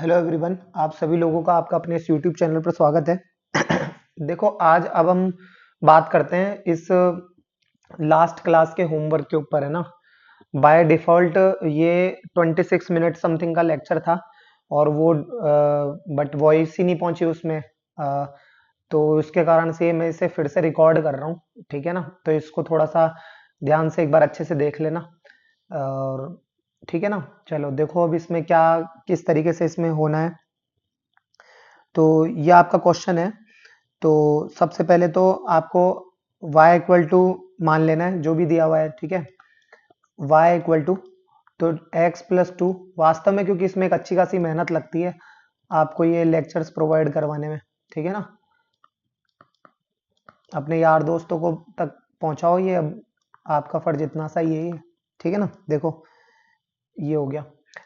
Hello everyone, आप सभी लोगों का आपका अपने इस यूट्यूब चैनल पर स्वागत है। देखो, आज अब हम बात करते हैं इस लास्ट क्लास के होमवर्क के ऊपर, है ना। बाय डिफ़ॉल्ट ये 26 मिनट समथिंग का लेक्चर था और वो बट वॉइस ही नहीं पहुंची उसमें। तो उसके कारण से मैं इसे फिर से रिकॉर्ड कर रहा हूँ, ठीक है ना। तो इसको थोड़ा सा ध्यान से एक बार अच्छे से देख लेना, और ठीक है ना। चलो देखो अब इसमें क्या किस तरीके से इसमें होना है। तो ये आपका क्वेश्चन है। तो सबसे पहले तो आपको y इक्वल टू मान लेना है जो भी दिया हुआ है, ठीक है। y इक्वल टू तो x प्लस टू, वास्तव में क्योंकि इसमें एक अच्छी खासी मेहनत लगती है आपको ये लेक्चर्स प्रोवाइड करवाने में, ठीक है ना। अपने यार दोस्तों को तक पहुंचाओ ये, अब आपका फर्ज इतना सा ही है ये, ठीक है ना। देखो ये हो गया,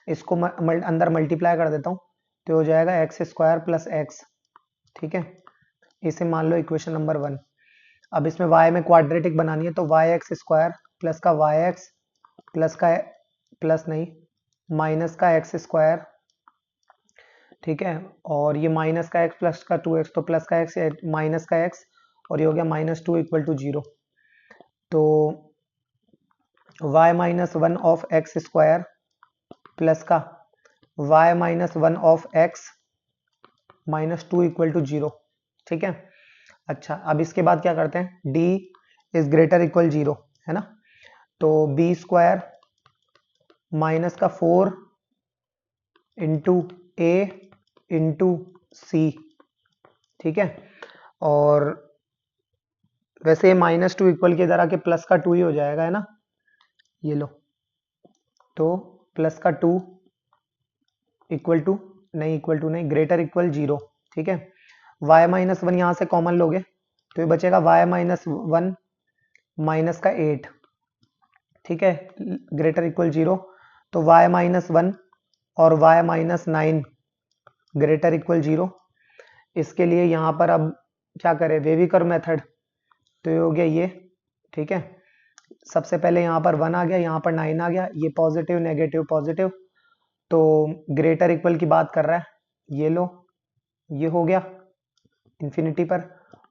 इसको अंदर मल्टीप्लाई कर देता हूँ तो हो जाएगा एक्स स्क्वायर प्लस एक्स, ठीक है। इसे मान लो इक्वेशन नंबर 1। अब इसमें y में क्वाड्रेटिक बनानी है तो वाई एक्स स्क्वायर प्लस का वाई एक्स प्लस का प्लस नहीं माइनस का एक्स स्क्वायर, ठीक है। और ये माइनस का एक्स प्लस का 2x तो प्लस का एक्स माइनस का एक्स, और ये हो गया -2 इक्वल टू 0। तो y minus one of x square plus का y minus one of x -2 equal to 0, ठीक है। अच्छा, अब इसके बाद क्या करते हैं, d इज ग्रेटर इक्वल 0, है ना। तो बी स्क्वायर माइनस का 4 इंटू ए इंटू सी, ठीक है। और वैसे -2 इक्वल के इधर आके प्लस का 2 ही हो जाएगा, है ना। ये लो, तो प्लस का 2 इक्वल टू नहीं ग्रेटर इक्वल 0, ठीक है। y माइनस वन यहाँ से कॉमन लोगे तो ये बचेगा y माइनस वन माइनस का 8, ठीक है, ग्रेटर इक्वल 0। तो y माइनस वन और y माइनस 9 ग्रेटर इक्वल 0। इसके लिए यहाँ पर अब क्या करें, वेविकर मेथड। तो ये हो गया ये, ठीक है। सबसे पहले यहाँ पर 1 आ गया, यहाँ पर 9 आ गया, ये पॉजिटिव नेगेटिव पॉजिटिव, तो ग्रेटर इक्वल की बात कर रहा है। ये लो, ये हो गया इन्फिनिटी पर,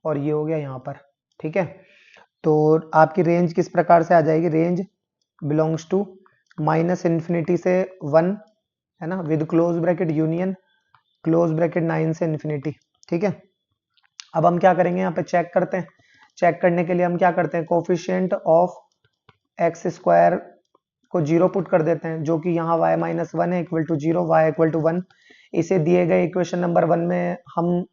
और ये हो गया यहाँ पर, ठीक है। तो आपकी रेंज किस प्रकार से आ जाएगी, range belongs to minus infinity से 1, है ना, with close bracket union close bracket 9 से इन्फिनिटी, ठीक है। अब हम क्या करेंगे, यहाँ पे चेक करते हैं। चेक करने के लिए हम क्या करते हैं, कोफिशिएंट ऑफ एक्स स्क्वायर को 0 पुट कर देते हैं, जो कि यहाँ y माइनस वन है equal to 0, y equal to 1। इसे दिए गए इक्वेशन नंबर 1 में हम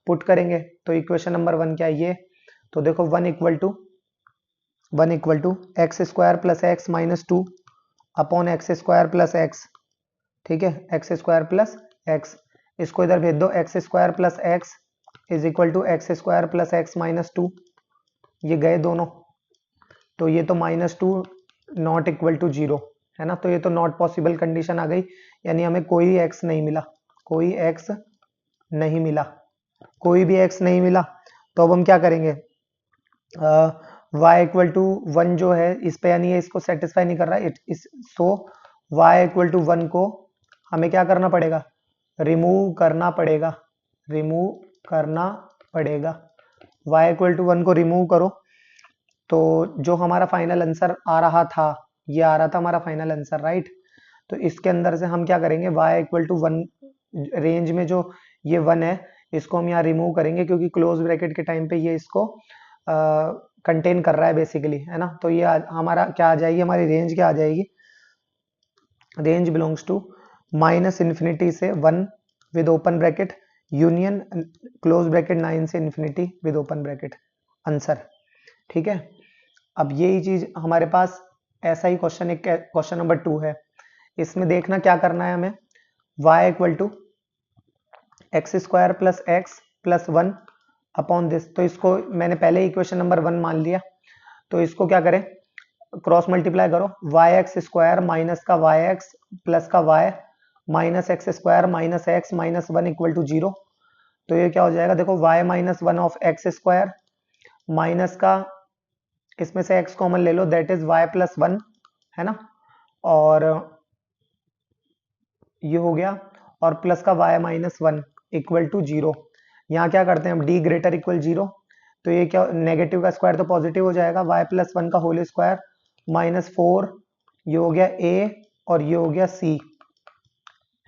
पुट करेंगे। तो इक्वेशन नंबर 1 क्या है ये, तो देखो 1 equal to x square plus x minus 2 upon x square plus x, ठीक है, एक्स स्क्वायर प्लस एक्स। इसको इधर भेज दो, x square plus x is equal to x square plus x minus 2, ये गए दोनों। तो ये तो -2 नॉट इक्वल टू 0, है ना। तो ये तो नॉट पॉसिबल कंडीशन आ गई, यानी हमें कोई x नहीं मिला, कोई x नहीं मिला, कोई भी x नहीं मिला। तो अब हम क्या करेंगे, y इक्वल टू 1 जो है इस पे, यानी ये इसको सेटिस्फाई नहीं कर रहा है, सो y इक्वल टू 1 को हमें क्या करना पड़ेगा, रिमूव करना पड़ेगा, रिमूव करना पड़ेगा। y इक्वल टू 1 को रिमूव करो तो जो हमारा फाइनल आंसर आ रहा था, ये आ रहा था हमारा फाइनल आंसर, राइट। तो इसके अंदर से हम क्या करेंगे, y इक्वल टू 1 रेंज में जो ये 1 है इसको हम यहाँ रिमूव करेंगे, क्योंकि क्लोज ब्रैकेट के टाइम पे ये इसको कंटेन कर रहा है बेसिकली, है ना। तो ये हमारा क्या आ जाएगी, हमारी रेंज क्या आ जाएगी, range belongs to minus infinity से 1 with open bracket union close bracket 9 से infinity with open bracket answer, ठीक है। अब यही चीज हमारे पास ऐसा ही क्वेश्चन, एक क्वेश्चन नंबर 2 है। इसमें देखना क्या करना है हमें, y equal to x square plus x plus 1 upon this. तो इसको मैंने पहले ही इक्वेशन नंबर 1 मान लिया, तो इसको क्या करें, क्रॉस मल्टीप्लाई करो, वाई एक्स स्क्वायर माइनस का वाई एक्स प्लस का y minus x square minus x minus 1 equal to 0। तो ये क्या हो जाएगा, देखो y minus one of x square minus का, इसमें से x कॉमन ले लो, दैट इज y प्लस 1, है ना। और ये हो गया, और प्लस का y minus one equal to zero. यहाँ क्या करते हैं हम, d ग्रेटर इक्वल जीरो, तो ये क्या, नेगेटिव का स्क्वायर तो पॉजिटिव हो जाएगा, y प्लस वन का होल स्क्वायर माइनस फोर, ये हो गया a और ये हो गया c,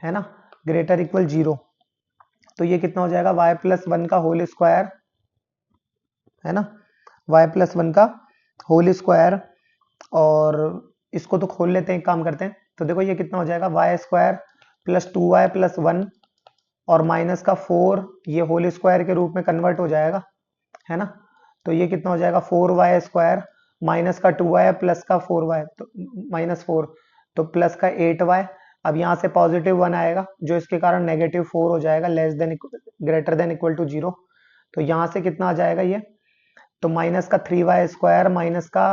है ना, ग्रेटर इक्वल जीरो। तो ये कितना हो जाएगा, y प्लस वन का होल स्क्वायर, है ना, y प्लस वन का होल स्क्वायर, और इसको तो खोल लेते हैं, एक काम करते हैं, तो देखो ये कितना हो जाएगा, y square plus two y plus one और माइनस का फोर, ये होल स्क्वायर के रूप में कन्वर्ट हो जाएगा, है ना। तो ये कितना हो जाएगा, फोर वाई स्क्वायर माइनस का टू वाई प्लस का फोर वाई, तो माइनस फोर, तो प्लस का एट वाई। अब यहाँ से पॉजिटिव वन आएगा जो इसके कारण नेगेटिव फोर हो जाएगा, less than greater than equal to zero. तो यहाँ से कितना आ जाएगा ये, तो माइनस का थ्री वाई स्क्वायर माइनस का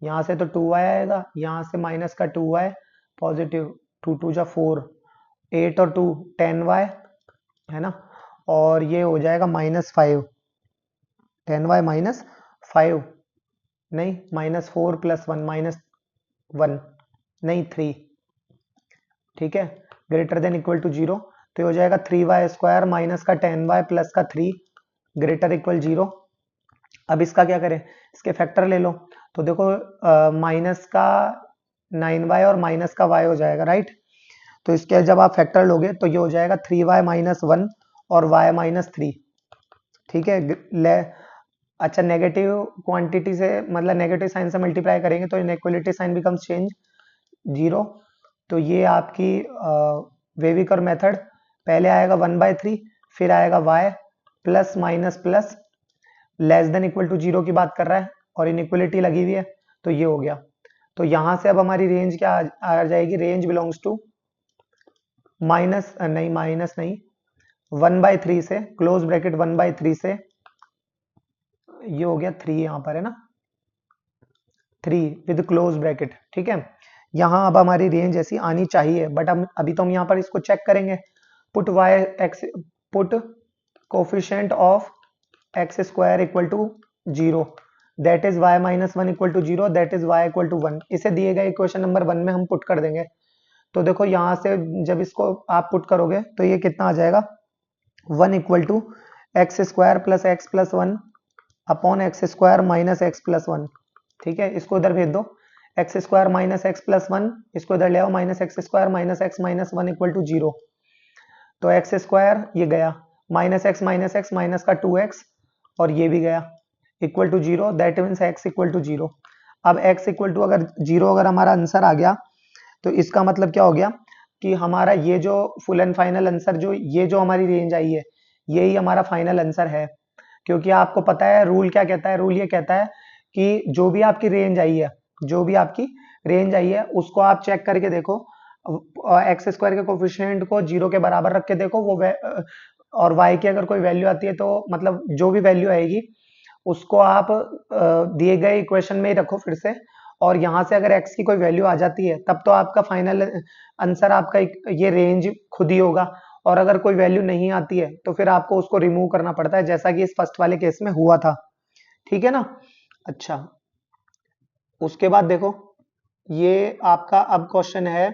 यहाँ से तो टू वाई आएगा, यहाँ से माइनस का two y, positive two two जा फोर, एट और टू टेन वाई, है ना, और ये हो जाएगा minus five, ten y minus five, नहीं minus four plus one minus one, नहीं थ्री, ठीक है, greater than equal to zero. तो ये हो जाएगा थ्री वाई स्क्वायर माइनस का टेन वाई प्लस का थ्री, ग्रेटर इक्वल जीरो। अब इसका क्या करें, इसके फैक्टर ले लो, तो देखो माइनस का नाइन वाई और माइनस का वाई हो जाएगा, राइट। तो इसके जब आप फैक्टर लोगे तो ये हो जाएगा थ्री वाई माइनस वन और वाई माइनस थ्री, ठीक है। ले अच्छा, नेगेटिव क्वांटिटी से मतलब नेगेटिव साइन से मल्टीप्लाई करेंगे तो inequality sign becomes change zero. तो ये आपकी वेविकर मेथड, पहले आएगा वन बाय थ्री, फिर आएगा y plus minus plus, less than equal to zero की बात कर रहा है और इनइक्वालिटी लगी हुई है, तो ये हो गया। तो यहां से अब हमारी रेंज क्या आ जाएगी, रेंज बिलोंग्स टू माइनस नहीं वन बाई थ्री से, close bracket one by three से, ये हो गया थ्री, यहां पर है ना, थ्री विद क्लोज ब्रैकेट, ठीक है। यहां अब हमारी रेंज ऐसी आनी चाहिए, बट हम अभी तो हम यहाँ पर इसको चेक करेंगे। Put y x, put coefficient of x square equal to zero, that is y minus one equal to zero, that is y equal to one. इसे दिए गए इक्वेशन नंबर वन में हम पुट कर देंगे। तो देखो यहाँ से जब इसको आप पुट करोगे तो ये कितना आ जाएगा, one equal to x square plus x plus one upon x square minus x plus one, ठीक है। इसको इधर भेज दो, x square minus x plus one, इसको इधर ले आओ, minus x square minus x minus one equal to zero. तो एक्स स्क्वायर ये गया, माइनस एक्स माइनस का टू एक्स, और ये भी गया equal to zero, that means x equal to zero. अब एक्स इक्वल टू अगर जीरो अगर हमारा आंसर आ गया तो इसका मतलब क्या हो गया कि हमारा ये जो फुल एंड फाइनल आंसर, जो ये जो हमारी रेंज आई है, यही हमारा फाइनल आंसर है। क्योंकि आपको पता है रूल क्या कहता है, रूल ये कहता है कि जो भी आपकी रेंज आई है, जो भी आपकी रेंज आई है उसको आप चेक करके देखो, एक्स स्क्वायर के कोफिशिएंट को जीरो के बराबर रख के देखो, वो और वाई की अगर कोई वैल्यू आती है तो मतलब जो भी वैल्यू आएगी उसको आप दिए गए इक्वेशन में ही रखो फिर से, और यहाँ से अगर x की कोई वैल्यू आ जाती है तब तो आपका फाइनल आंसर आपका ये रेंज खुद ही होगा। और अगर कोई वैल्यू नहीं आती है तो फिर आपको उसको रिमूव करना पड़ता है, जैसा कि इस फर्स्ट वाले केस में हुआ था, ठीक है ना। अच्छा, उसके बाद देखो ये आपका अब क्वेश्चन है,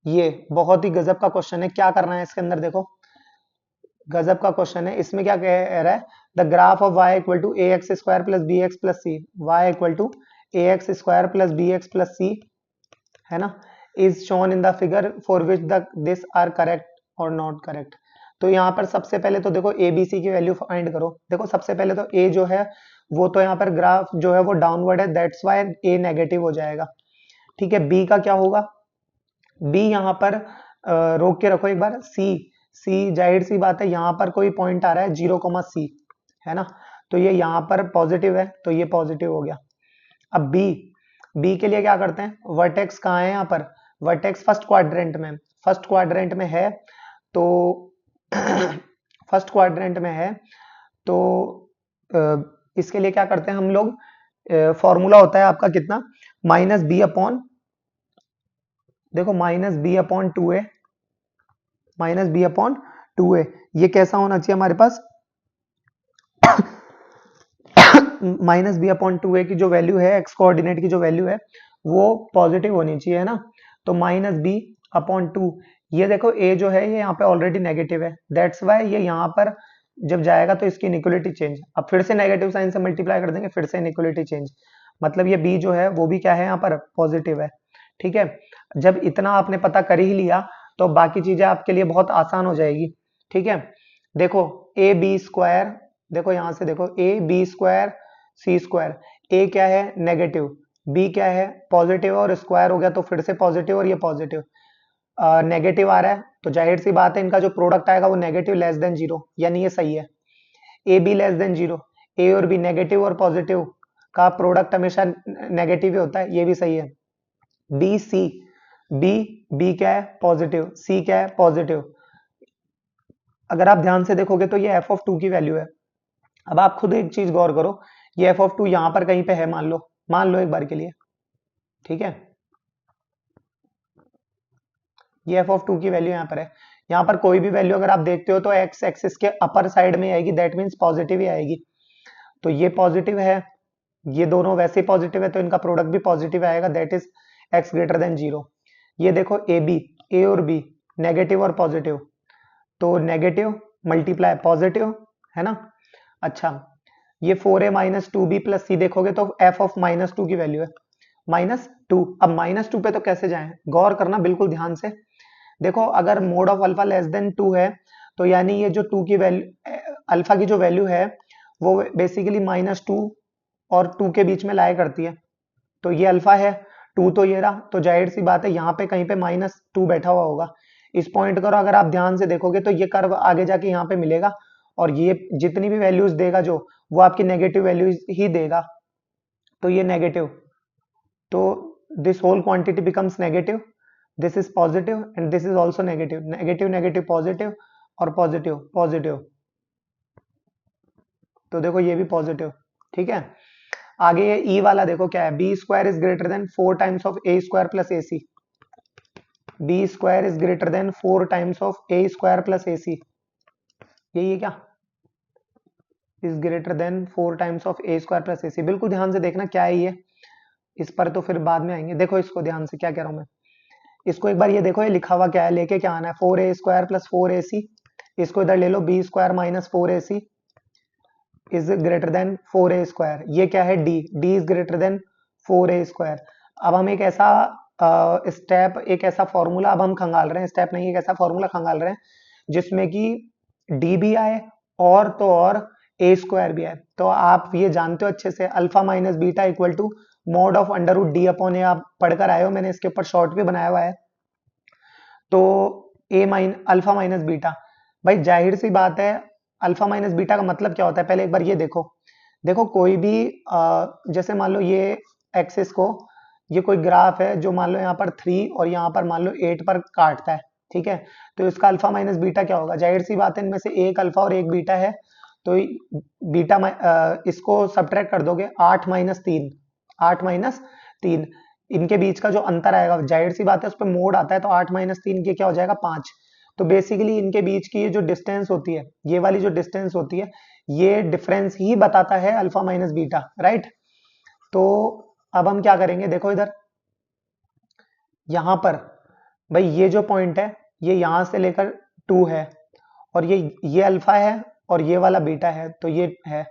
ये बहुत ही गजब का क्वेश्चन है। क्या करना है इसके अंदर, देखो गजब का क्वेश्चन है। इसमें क्या कह रहा है, the graph of y equal to a x square plus b x plus c, y equal to a x square plus b x plus c, है ना, is shown in the figure for which the this are correct और not correct. तो यहाँ पर सबसे पहले तो देखो ए बी सी की वैल्यू फाइंड करो। देखो सबसे पहले तो ए जो है वो तो यहाँ पर ग्राफ जो है वो डाउनवर्ड है, दैट्स वाई ए नेगेटिव हो जाएगा, ठीक है। बी का क्या होगा, बी यहाँ पर रोक के रखो एक बार, सी जाहिर सी बात है यहाँ पर कोई पॉइंट आ रहा है जीरो कोमा सी, है ना, तो ये यहाँ पर पॉजिटिव है तो ये पॉजिटिव हो गया। अब बी के लिए क्या करते हैं, वर्टेक्स कहाँ है, यहाँ पर वर्टेक्स फर्स्ट क्वाड्रेंट में, फर्स्ट क्वाड्रेंट में है तो फर्स्ट क्वाड्रेंट में है तो इसके लिए क्या करते हैं हम लोग, फॉर्मूला होता है आपका कितना, माइनस बी अपॉन, देखो माइनस बी अपॉन टू ए, माइनस बी अपॉन टू ए, ये कैसा होना चाहिए हमारे पास, माइनस बी अपॉन टू ए की जो वैल्यू है, एक्स कोऑर्डिनेट की जो वैल्यू है वो पॉजिटिव होनी चाहिए, है ना। तो माइनस बी अपॉन 2। ये देखो a जो है ये यहाँ पे ऑलरेडी नेगेटिव है, दैट्स वाई ये यहाँ पर जब जाएगा तो इसकी इनइक्वालिटी चेंज। अब फिर से नेगेटिव साइन से मल्टीप्लाई कर देंगे, फिर से इनइक्वालिटी चेंज, मतलब ये b जो है वो भी क्या है यहाँ पर पॉजिटिव है। ठीक है, जब इतना आपने पता कर ही लिया तो बाकी चीजें आपके लिए बहुत आसान हो जाएगी। ठीक है, देखो ए बी स्क्वायर, देखो यहां से देखो a b square c square, a क्या है नेगेटिव, बी क्या है पॉजिटिव, और स्क्वायर हो गया तो फिर से पॉजिटिव और ये पॉजिटिव नेगेटिव आ रहा है, तो जाहिर सी बात है इनका जो प्रोडक्ट आएगा वो नेगेटिव लेस देन जीरो, यानी ये सही है। A b less than zero, a और बी नेगेटिव और पॉजिटिव का प्रोडक्ट हमेशा नेगेटिव ही होता है, ये भी सही है। बी सी, बी बी क्या है पॉजिटिव, सी क्या है पॉजिटिव। अगर आप ध्यान से देखोगे तो ये एफ ऑफ टू की वैल्यू है। अब आप खुद एक चीज गौर करो, ये एफ ऑफ टू यहां पर कहीं पे है, मान लो एक बार के लिए। ठीक है, ये एफ ऑफ टू की वैल्यू यहाँ पर है। यहाँ पर कोई भी वैल्यू अगर आप देखते हो तो एक्स एक्सिस के अपर साइड में आएगी, दैट मीन्स पॉजिटिव ही आएगी। तो ये पॉजिटिव है, ये दोनों वैसे पॉजिटिव है, तो इनका प्रोडक्ट भी पॉजिटिव आएगा, that is x greater than zero. ये देखो ए बी, ए और बी नेगेटिव और पॉजिटिव, तो नेगेटिव मल्टीप्लाई पॉजिटिव है ना। अच्छा, ये 4a minus two b plus c देखोगे तो एफ ऑफ माइनस टू की वैल्यू है -2। अब -2 पे तो कैसे जाएं, गौर करना बिल्कुल ध्यान से। देखो अगर mode of alpha less than 2 है तो यानी ये जो 2 की वैल्यू, अल्फा की जो वैल्यू है वो बेसिकली -2 और 2 के बीच में लाया करती है। तो ये अल्फा है, 2 तो ये रहा, तो जाहिर सी बात है यहाँ पे कहीं पे -2 बैठा हुआ होगा। इस पॉइंट को अगर आप ध्यान से देखोगे तो ये कर्व आगे जाके यहाँ पे मिलेगा, और ये जितनी भी वैल्यूज देगा जो, वो आपकी नेगेटिव वैल्यूज ही देगा। तो ये नेगेटिव, तो this whole quantity becomes negative, this is positive and this is also negative, negative negative positive और पॉजिटिव पॉजिटिव, तो देखो ये भी पॉजिटिव। ठीक है, आगे ये ई वाला देखो क्या है, b square is greater than 4 times of a square plus a c, b square is greater than 4 times of a square plus a c, यही है क्या, is greater than 4 times of a square plus a c. बिल्कुल ध्यान से देखना क्या है ये, इस पर तो फिर बाद में आएंगे। देखो इसको ध्यान से, क्या कह रहा हूं मैं, इसको एक बार ये देखो, ये लिखा हुआ क्या है, लेके क्या आना है, 4a स्क्वायर प्लस 4ac, इसको इधर ले लो, b square minus 4ac is greater than 4a square, ये क्या है D, D is greater than 4a square. अब हम एक ऐसा स्टेप, एक ऐसा फॉर्मूला अब हम खंगाल रहे हैं, स्टेप नहीं एक ऐसा फॉर्मूला खंगाल रहे हैं जिसमें कि डी भी आए और तो और ए स्क्वायर भी आए। तो आप ये जानते हो अच्छे से, alpha minus beta equal to mod of under root D upon a, आप पढ़कर आए हो, मैंने इसके ऊपर शॉर्ट भी बनाया हुआ है। तो अल्फा माइनस बीटा, भाई जाहिर सी बात है अल्फा माइनस बीटा का मतलब क्या होता है, पहले एक बार ये देखो। देखो कोई भी जैसे मान लो ये एक्सिस को, ये कोई ग्राफ है जो मान लो यहाँ पर 3 और यहाँ पर मान लो 8 पर काटता है। ठीक है, तो इसका अल्फा माइनस बीटा क्या होगा, जाहिर सी बात है इनमें से एक अल्फा और एक बीटा है, तो बीटा इसको सब्ट्रैक्ट कर दोगे, 8 माइनस 3, 8 माइनस 3, इनके बीच का जो अंतर आएगा जाहिर सी बात है उस पर मोड आता है, तो 8 माइनस 3 के क्या हो जाएगा 5। तो बेसिकली इनके बीच की ये जो डिस्टेंस होती है, ये वाली जो डिस्टेंस होती है, ये डिफरेंस ही बताता है अल्फा माइनस बीटा, राइट। तो अब हम क्या करेंगे, देखो इधर यहां पर, भाई ये जो पॉइंट है ये यहां से लेकर 2 है, और ये अल्फा है और ये वाला बीटा है, तो ये है,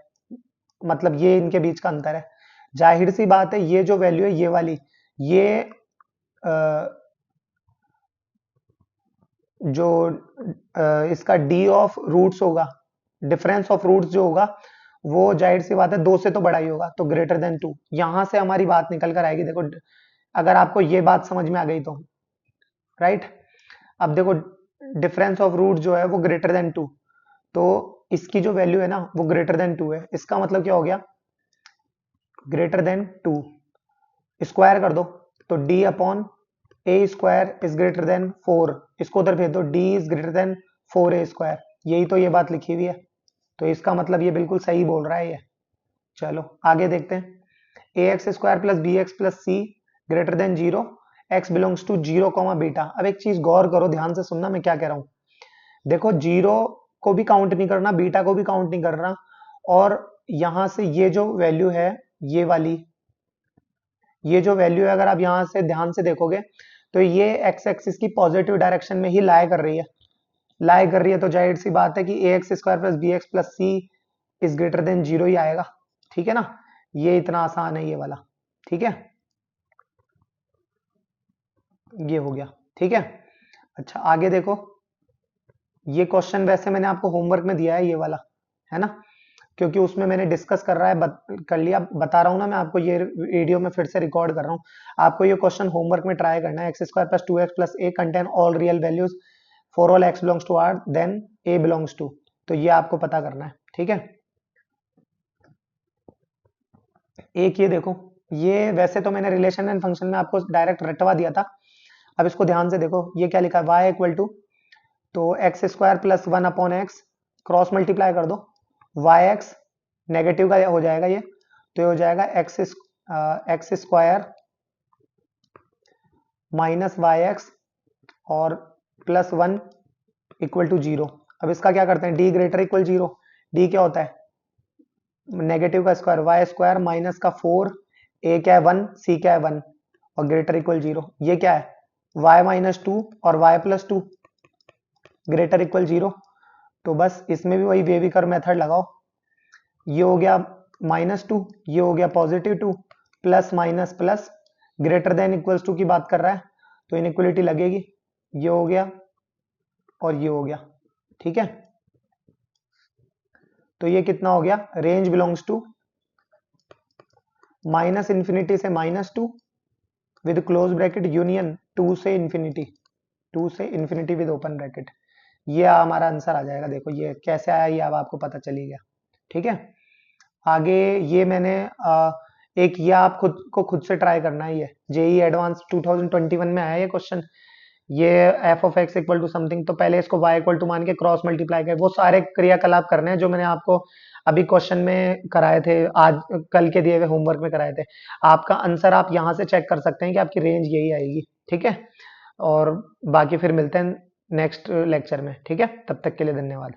मतलब ये इनके बीच का अंतर है। जाहिर सी बात है ये जो वैल्यू है ये वाली, ये जो इसका डी ऑफ रूट्स होगा, डिफरेंस ऑफ रूट्स जो होगा वो जाहिर सी बात है 2 से तो बड़ा ही होगा, तो ग्रेटर देन 2, यहां से हमारी बात निकल कर आएगी। देखो अगर आपको ये बात समझ में आ गई तो, राइट। अब देखो डिफरेंस ऑफ रूट जो है वो ग्रेटर देन 2, तो इसकी जो वैल्यू है ना वो ग्रेटर देन 2 है, इसका मतलब क्या हो गया, ग्रेटर देन 2, स्क्वायर कर दो, तो d upon A square is greater than 4, इसको उधर भेज दो, d is greater than 4a square, यही तो ये बात लिखी हुई है, तो इसका मतलब ये बिल्कुल सही बोल रहा है ये। चलो आगे देखते हैं, a x square plus b x plus c greater than 0, x belongs to 0 comma beta. अब एक चीज गौर करो, ध्यान से सुनना मैं क्या कह रहा हूं, देखो 0 को भी काउंट नहीं करना, बीटा को भी काउंट नहीं करना, और यहां से ये जो वैल्यू है, ये वाली, ये जो वैल्यू है अगर आप यहां से ध्यान से देखोगे तो ये एक्स एक्सिस की पॉजिटिव डायरेक्शन में ही लाई कर रही है, तो जाहिर सी बात है कि a x square plus b x plus c is greater than 0 ही आएगा। ठीक है ना, ये इतना आसान है ये वाला। ठीक है, ये हो गया। ठीक है, अच्छा आगे देखो, ये क्वेश्चन वैसे मैंने आपको होमवर्क में दिया है ये वाला, है ना, क्योंकि उसमें मैंने डिस्कस कर रहा है कर लिया, बता रहा हूं ना मैं आपको, ये वीडियो में फिर से रिकॉर्ड कर रहा हूं। आपको ये क्वेश्चन होमवर्क में ट्राई करना है। X square plus 2x plus a contain all real values for all x belongs to R then a belongs to, तो ये आपको पता करना है। ठीक है, एक ये देखो, ये वैसे तो मैंने रिलेशन एंड फंक्शन में आपको डायरेक्ट रटवा दिया था। अब इसको ध्यान से देखो, ये क्या लिखा है, y इक्वल टू, तो x square plus 1 upon x, cross multiply कर दो, वाई एक्स नेगेटिव का हो जाएगा ये, तो ये हो जाएगा x square minus y x और प्लस 1 इक्वल टू 0। अब इसका क्या करते हैं, डी ग्रेटर इक्वल 0, डी क्या होता है, नेगेटिव का स्क्वायर, वाई स्क्वायर माइनस का 4, ए क्या है 1, सी क्या है 1 और ग्रेटर इक्वल 0। ये क्या है, y माइनस 2 और y प्लस 2 ग्रेटर इक्वल 0। तो बस इसमें भी वही वेवी कर्व मेथड लगाओ, ये हो गया -2, ये हो गया +2, plus minus plus greater than equals to की बात कर रहा है, तो इनइक्वलिटी लगेगी, ये हो गया और ये हो गया। ठीक है, तो ये कितना हो गया, range belongs to minus infinity से -2 विद क्लोज ब्रैकेट यूनियन 2 से इन्फिनिटी विद ओपन ब्रैकेट। ये हमारा आंसर आ जाएगा। देखो ये कैसे आया, ये अब आपको पता चली गया। ठीक है, आगे ये मैंने एक, ये आप खुद से ट्राई करना है, ये जेई एडवांस 2021 में आया ये क्वेश्चन, ये f of x equal to something, तो पहले इसको y इक्वल टू मान के क्रॉस मल्टीप्लाई कर, वो सारे क्रियाकलाप करने हैं जो मैंने आपको अभी क्वेश्चन में कराए थे, आज कल के दिए हुए होमवर्क में कराए थे। आपका आंसर आप यहाँ से चेक कर सकते हैं कि आपकी रेंज यही आएगी। ठीक है, और बाकी फिर मिलते हैं नेक्स्ट लेक्चर में। ठीक है, तब तक के लिए धन्यवाद।